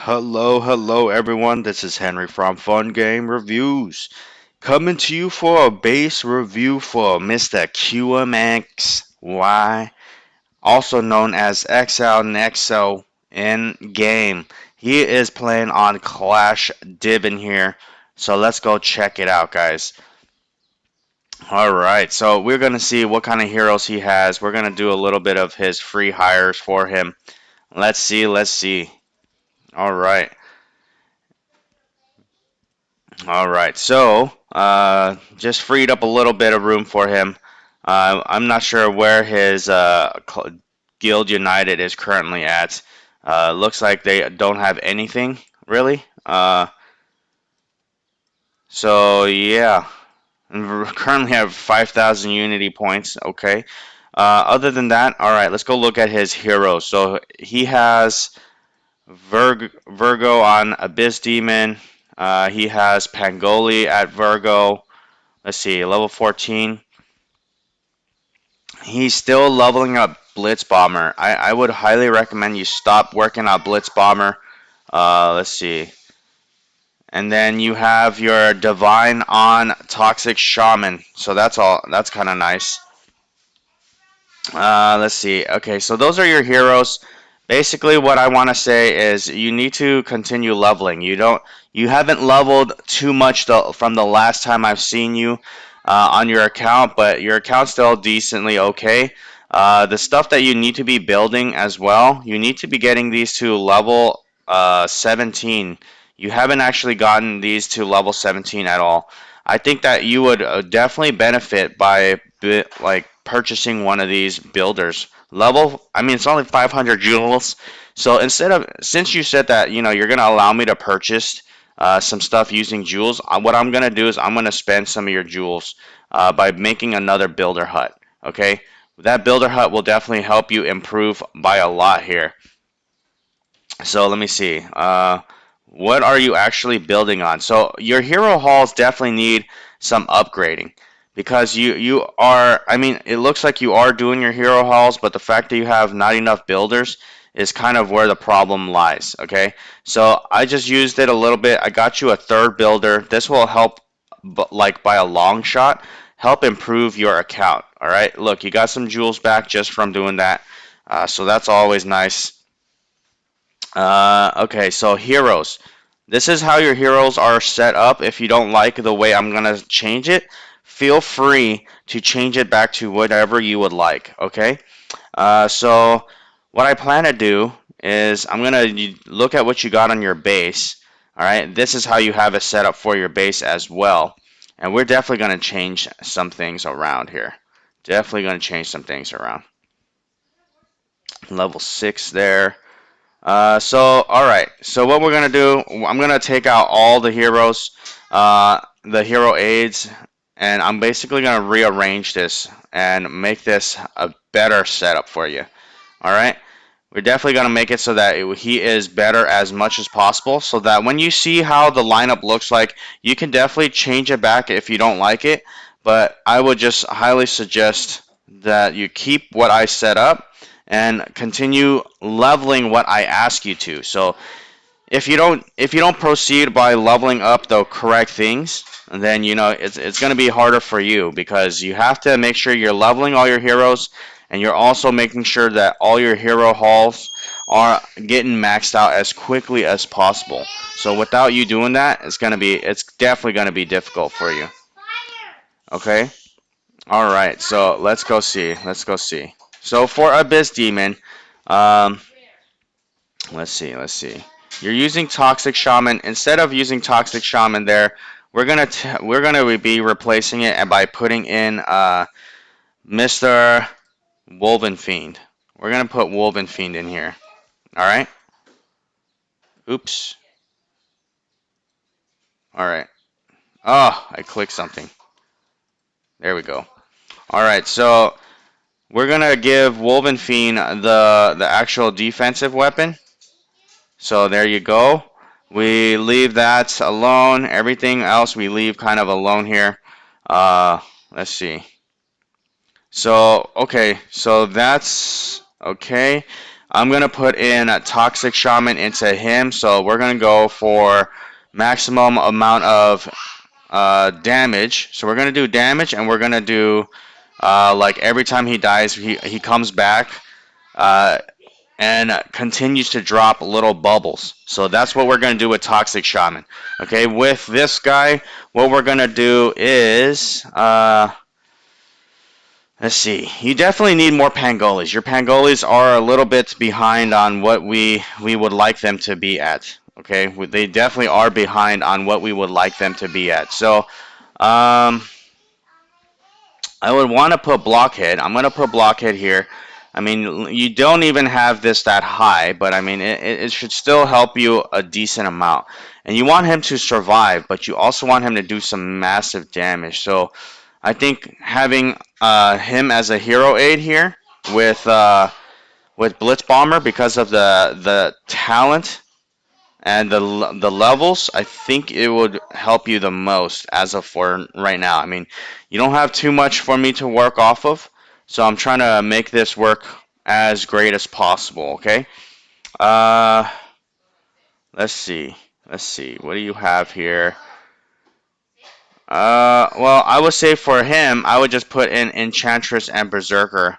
Hello everyone. This is Henry from Fun Game Reviews, coming to you for a base review for Mr. QMXY, also known as XL Nexo in game. He is playing on Clash Dibbin here, so let's go check it out, guys. Alright, so we're gonna see what kind of heroes he has. We're gonna do a little bit of his free hires for him. Let's see. Alright. All right, so just freed up a little bit of room for him. I'm not sure where his Guild United is currently at. Looks like they don't have anything really. So yeah, and we currently have 5,000 Unity points. Okay. Other than that, all right, let's go look at his heroes. So he has Virgo on Abyss Demon. He has Pangoli at Virgo. Let's see, level 14. He's still leveling up Blitz Bomber. I would highly recommend you stop working on Blitz Bomber. Let's see. And then you have your Divine on Toxic Shaman. So that's all. That's kind of nice. Let's see. Okay, so those are your heroes. Basically, what I want to say is you need to continue leveling. You haven't leveled too much from the last time I've seen you on your account, but your account's still decently okay. The stuff that you need to be building as well, you need to be getting these to level 17. You haven't actually gotten these to level 17 at all. I think that you would definitely benefit by like purchasing one of these builders. I mean, it's only 500 jewels. So since you said that, you're going to allow me to purchase some stuff using jewels, what I'm going to do is I'm going to spend some of your jewels by making another builder hut. Okay? That builder hut will definitely help you improve by a lot here. So let me see. What are you actually building on? So your hero halls definitely need some upgrading because you are. I mean, it looks like you are doing your hero halls, but the fact that you have not enough builders is kind of where the problem lies. Okay, so I just used it a little bit. I got you a third builder. This will help, like by a long shot, help improve your account. All right, look, you got some jewels back just from doing that. So that's always nice. Okay, so heroes. This is how your heroes are set up. If you don't like the way I'm going to change it, feel free to change it back to whatever you would like, okay? So what I plan to do is I'm going to look at what you got on your base, all right? This is how you have it set up for your base as well. And we're definitely going to change some things around here. Definitely going to change some things around. Level 6 there. All right. So what we're gonna do, I'm gonna take out all the heroes, the hero aids, and I'm basically gonna rearrange this and make this a better setup for you. All right. We're definitely gonna make it so that he is better as much as possible, so that when you see how the lineup looks like, you can definitely change it back if you don't like it. But I would just highly suggest that you keep what I set up and continue leveling what I ask you to. So if you don't proceed by leveling up the correct things, then it's going to be harder for you because you have to make sure you're leveling all your heroes and you're also making sure that all your hero halls are getting maxed out as quickly as possible. So without you doing that, it's definitely going to be difficult for you. Okay? All right. So let's go see. Let's go see. So for Abyss Demon, um, let's see. You're using Toxic Shaman. Instead of using Toxic Shaman there, we're gonna be replacing it by putting in Mr. Woven Fiend. We're gonna put Woven Fiend in here. All right. Oops. All right. Oh, I clicked something. There we go. All right. So we're gonna give Woven Fiend the actual defensive weapon. So there you go. We leave that alone. Everything else we leave kind of alone here. Let's see. So, okay. So that's okay. I'm going to put in a Toxic Shaman into him. So we're going to go for maximum amount of damage. So we're going to do damage, and we're going to do like every time he dies, he comes back uh, and continues to drop little bubbles. So that's what we're going to do with Toxic Shaman. Okay, with this guy, what we're going to do is let's see. You definitely need more Pangolis. Your Pangolis are a little bit behind on what we would like them to be at. Okay, they definitely are behind on what we would like them to be at. So, I would want to put Blockhead. I'm going to put Blockhead here. I mean, you don't even have this that high, but I mean, it should still help you a decent amount. And you want him to survive, but you also want him to do some massive damage. So, I think having him as a hero aid here with Blitz Bomber because of the talent and the levels, I think it would help you the most as of for right now. I mean, you don't have too much for me to work off of, so I'm trying to make this work as great as possible. Okay. Uh, let's see. Let's see. What do you have here? Well, I would say for him, I would just put in Enchantress and Berserker.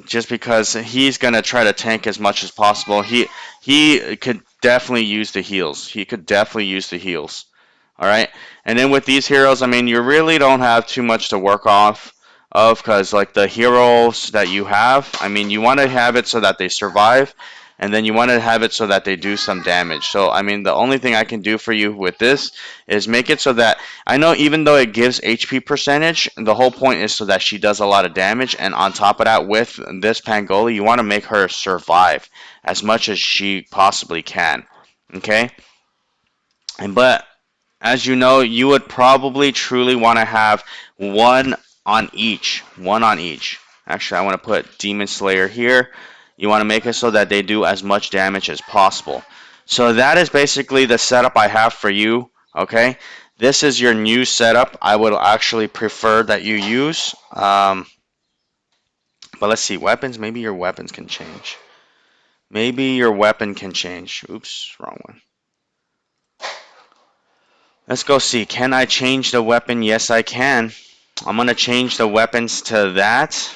Just because he's gonna try to tank as much as possible. He could definitely use the heals. He could definitely use the heals. All right, and then with these heroes, I mean, you really don't have too much to work off of because like the heroes that you have, I mean, you want to have it so that they survive, and then you want to have it so that they do some damage. So I mean, the only thing I can do for you with this is make it so that I know even though it gives HP percentage, the whole point is so that she does a lot of damage, and on top of that, with this Pangoli, you want to make her survive as much as she possibly can. Okay, and but as you know, you would probably truly want to have one on each. One on each. Actually, I want to put Demon Slayer here. You want to make it so that they do as much damage as possible. So that is basically the setup I have for you. Okay, this is your new setup. I would actually prefer that you use. But let's see, weapons. Maybe your weapons can change. Maybe your weapon can change. Oops, wrong one. Let's go see. Can I change the weapon? Yes, I can. I'm going to change the weapons to that.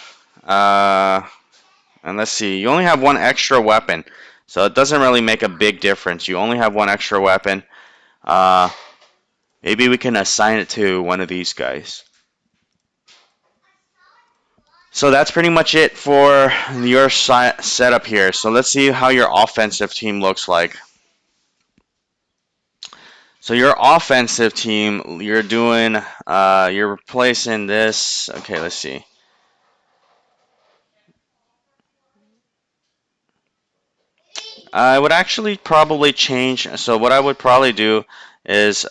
And let's see. You only have one extra weapon. So it doesn't really make a big difference. You only have one extra weapon. Uh, Maybe we can assign it to one of these guys. So that's pretty much it for your setup here. So let's see how your offensive team looks like. So your offensive team, you're doing, you're replacing this. Okay, let's see. I would actually probably change. So what I would probably do is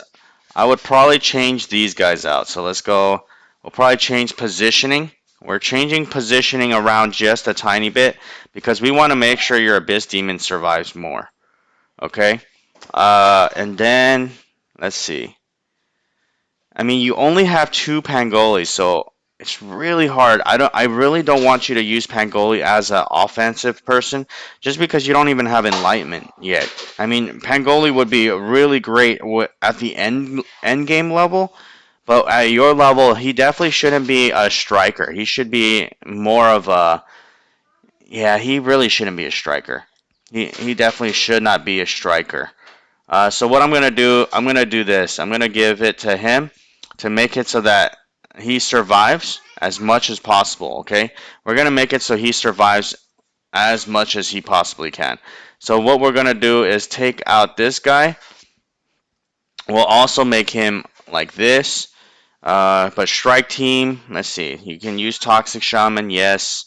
I would probably change these guys out. So let's go. We'll probably change positioning. We're changing positioning around just a tiny bit because we want to make sure your Abyss Demon survives more. Okay. And then let's see. I mean, you only have two Pangolis, so it's really hard. I really don't want you to use Pangoli as an offensive person, just because you don't even have Enlightenment yet. I mean, Pangoli would be really great at the end game level, but at your level, he definitely shouldn't be a striker. He should be more of a yeah. He really shouldn't be a striker. He definitely should not be a striker. So what I'm gonna do, I'm gonna do this. I'm gonna give it to him to make it so that he survives as much as possible. Okay, we're gonna make it so he survives as much as he possibly can. So what we're gonna do is take out this guy. We'll also make him like this. But strike team, let's see. You can use Toxic Shaman, yes.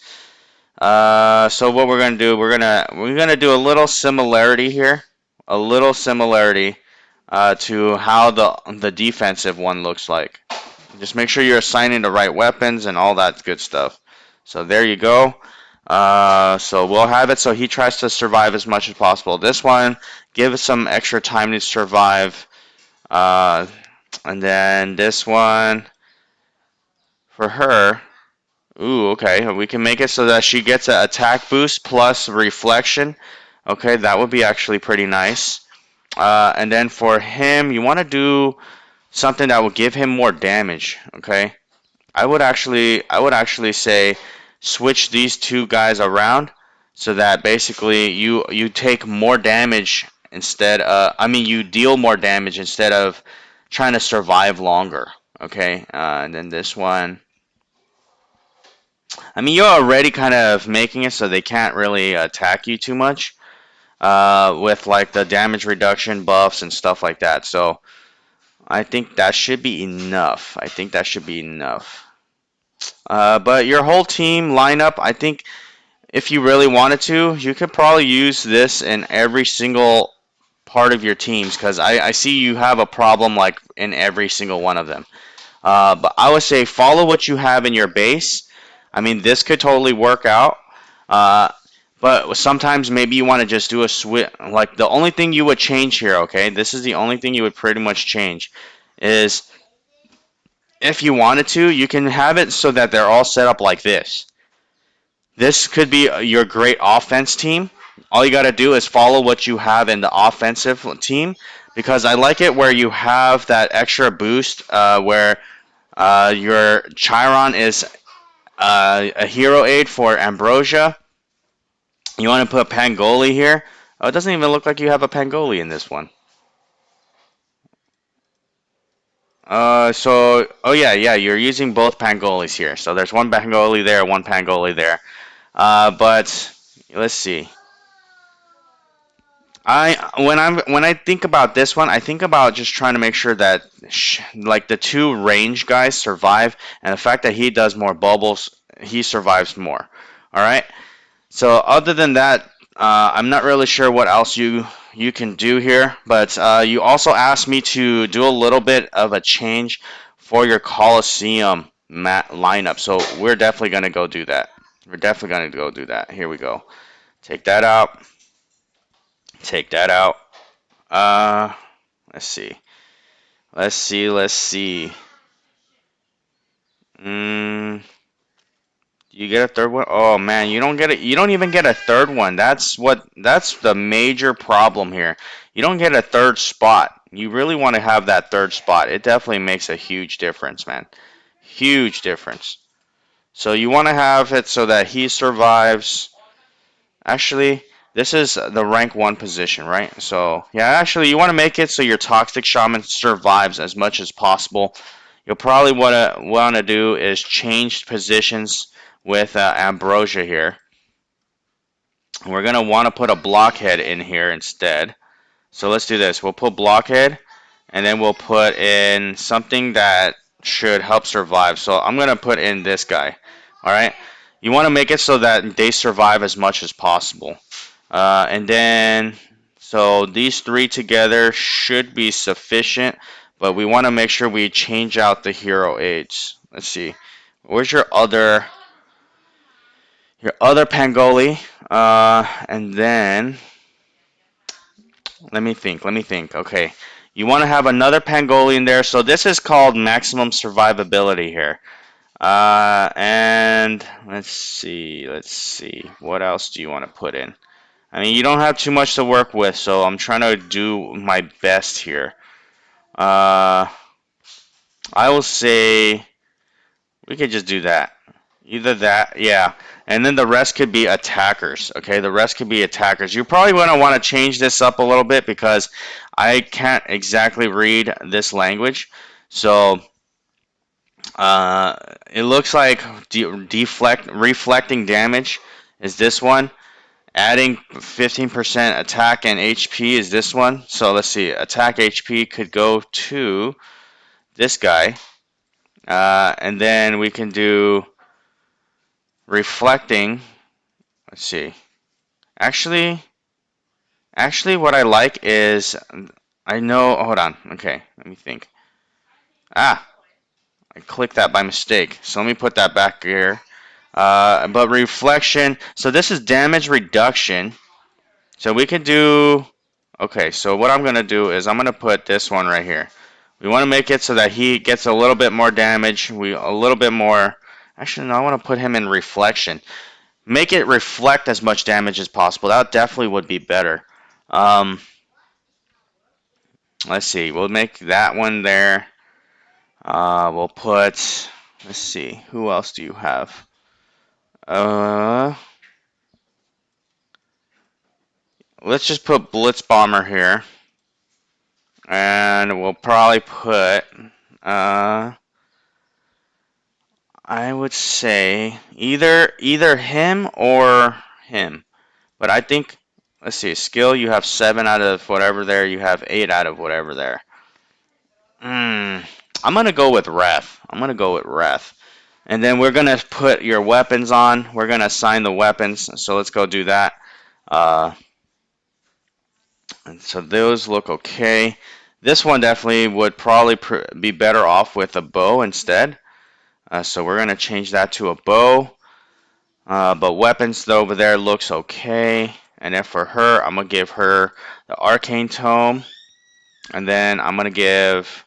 So what we're gonna do, we're gonna do a little similarity here, a little similarity to how the defensive one looks like. Just make sure you're assigning the right weapons and all that good stuff. So there you go. So we'll have it so he tries to survive as much as possible. This one, give it some extra time to survive. And then this one, for her, Ooh, okay. We can make it so that she gets an attack boost plus reflection. Okay, that would be actually pretty nice. And then for him, you want to do something that will give him more damage. Okay, I would actually say switch these two guys around so that basically you take more damage instead. I mean, you deal more damage instead of trying to survive longer. Okay, and then this one. I mean, you're already kind of making it so they can't really attack you too much with like the damage reduction buffs and stuff like that. So I think that should be enough. I think that should be enough. But your whole team lineup, I think if you really wanted to, you could probably use this in every single part of your teams because I see you have a problem like in every single one of them. But I would say follow what you have in your base. I mean, this could totally work out. Uh, but sometimes maybe you want to just do a switch. Like the only thing you would change here, okay? This is the only thing you would pretty much change is if you wanted to, you can have it so that they're all set up like this. This could be your great offense team. All you got to do is follow what you have in the offensive team because I like it where you have that extra boost where your Chiron is a hero aid for Ambrosia. You want to put Pangoli here. Oh, it doesn't even look like you have a Pangoli in this one. Oh yeah, you're using both Pangolis here. So there's one Pangoli there, one Pangoli there. But let's see. When I think about this one, I think about just trying to make sure that like the two range guys survive, and the fact that he does more bubbles, he survives more. All right. So other than that, I'm not really sure what else you can do here, but you also asked me to do a little bit of a change for your Coliseum lineup. So we're definitely gonna go do that. We're definitely gonna go do that. Here we go. Take that out. Take that out. Uh, let's see. Let's see. Let's see. Mm, you get a third one? Oh man, you don't get it. You don't even get a third one. That's the major problem here. You don't get a third spot. You really want to have that third spot. It definitely makes a huge difference, man. Huge difference. So you want to have it so that he survives. Actually, this is the rank 1 position, right? So, yeah, actually, you want to make it so your Toxic Shaman survives as much as possible. You'll probably want to do is change positions with Ambrosia here. We're going to want to put a Blockhead in here instead. So let's do this. We'll put Blockhead, and then we'll put in something that should help survive. So I'm going to put in this guy. All right? You want to make it so that they survive as much as possible. And then, so these three together should be sufficient, but we want to make sure we change out the hero aids. Let's see. Where's your other Pangoli? And then let me think. Okay. You want to have another Pangoli in there. So this is called maximum survivability here. And let's see. What else do you want to put in? I mean, you don't have too much to work with, so I'm trying to do my best here. Uh, I will say we could just do that. Either that, yeah. And then the rest could be attackers, okay? The rest could be attackers. You probably want to change this up a little bit because I can't exactly read this language. So, it looks like reflecting damage is this one. Adding 15% attack and HP is this one. So let's see. Attack HP could go to this guy. And then we can do reflecting. Let's see. Actually, what I like is I know. Hold on. Okay, let me think. Ah, I clicked that by mistake. So let me put that back here. But reflection. So this is damage reduction. So we can do. Okay, so what I'm going to do is I'm going to put this one right here. We want to make it so that he gets a little bit more damage, a little bit more Actually, no, I want to put him in reflection. Make it reflect as much damage as possible. That definitely would be better. Um, let's see. We'll make that one there. We'll put. Let's see. Who else do you have? Uh, let's just put Blitz Bomber here, and we'll probably put. Uh, I would say either him or him. But I think, let's see, skill, you have 7 out of whatever there, you have 8 out of whatever there. I'm going to go with Ref. I'm going to go with Ref. And then we're going to put your weapons on. We're going to assign the weapons. So let's go do that. And so those look okay. This one definitely would probably be better off with a bow instead. So we're going to change that to a bow. But weapons over there looks okay. And then for her, I'm going to give her the Arcane Tome. And then I'm going to give,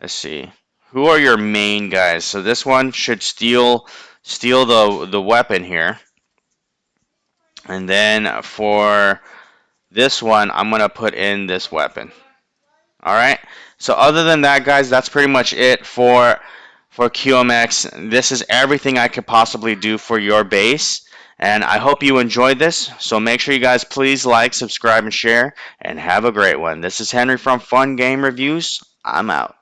let's see, who are your main guys? So this one should steal the weapon here. And then for this one, I'm going to put in this weapon. Alright, so other than that, guys, that's pretty much it for QMX. This is everything I could possibly do for your base. And I hope you enjoyed this. So make sure you guys please like, subscribe, and share. And have a great one. This is Henry from Fun Game Reviews. I'm out.